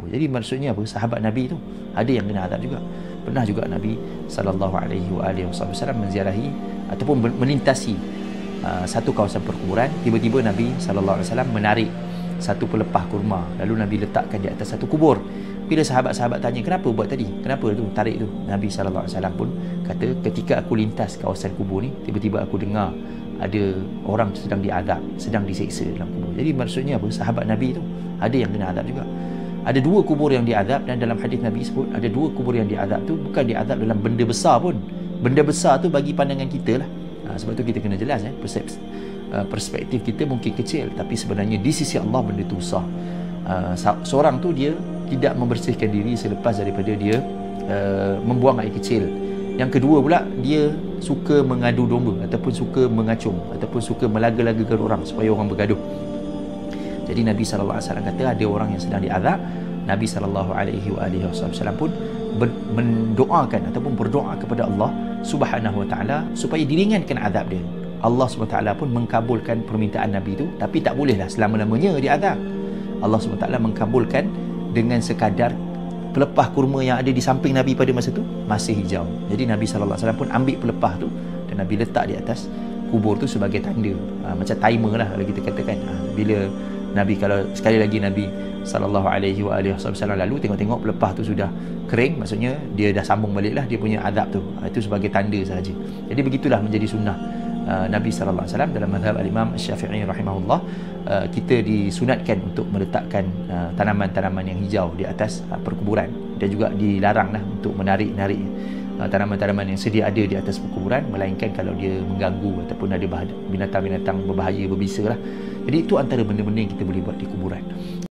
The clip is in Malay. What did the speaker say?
kubur. Jadi maksudnya apa? Sahabat Nabi tu ada yang kena azab juga. Pernah juga Nabi SAW menziarahi ataupun melintasi satu kawasan perkuburan. Tiba-tiba Nabi SAW menarik satu pelepah kurma, lalu Nabi letakkan di atas satu kubur. Bila sahabat-sahabat tanya, kenapa buat tadi? Kenapa tu tarik tu? Nabi SAW pun kata, ketika aku lintas kawasan kubur ni, tiba-tiba aku dengar ada orang sedang diazab, sedang diseksa dalam kubur. Jadi maksudnya apa? Sahabat Nabi tu ada yang kena azab juga. Ada dua kubur yang diazab, dan dalam hadis Nabi sebut ada dua kubur yang diazab tu bukan diazab dalam benda besar pun. Benda besar tu bagi pandangan kita lah. Sebab tu kita kena jelas perspektif kita mungkin kecil, tapi sebenarnya di sisi Allah benda tu besar. Seorang tu dia tidak membersihkan diri selepas daripada dia membuang air kecil. Yang kedua pula, dia suka mengadu domba ataupun suka mengacung ataupun suka melaga-lagakan orang supaya orang bergaduh. Jadi Nabi SAW kata ada orang yang sedang diazab. Nabi SAW pun mendoakan ataupun berdoa kepada Allah Subhanahu Wa Taala supaya diringankan azab dia. Allah Subhanahu Wa Taala pun mengkabulkan permintaan Nabi itu, tapi tak bolehlah selama-lamanya diazab. Allah Subhanahu Wa Taala mengkabulkan dengan sekadar pelepah kurma yang ada di samping Nabi pada masa itu masih hijau. Jadi Nabi SAW pun ambil pelepah tu dan Nabi letak di atas kubur tu sebagai tanda, macam timer lah kalau kita katakan. Bila Nabi, kalau sekali lagi Nabi SAW lalu tengok-tengok pelepah tu sudah kering, maksudnya dia dah sambung balik lah dia punya azab tu. Itu sebagai tanda sahaja. Jadi begitulah menjadi sunnah Nabi SAW dalam mazhab al-Imam Syafi'i rahimahullah. Kita disunatkan untuk meletakkan tanaman-tanaman yang hijau di atas perkuburan, dan juga dilaranglah untuk menarik-narik tanaman-tanaman yang sedia ada di atas perkuburan, melainkan kalau dia mengganggu ataupun ada binatang-binatang berbahaya, berbisa lah. Jadi itu antara benda-benda yang kita boleh buat di kuburan.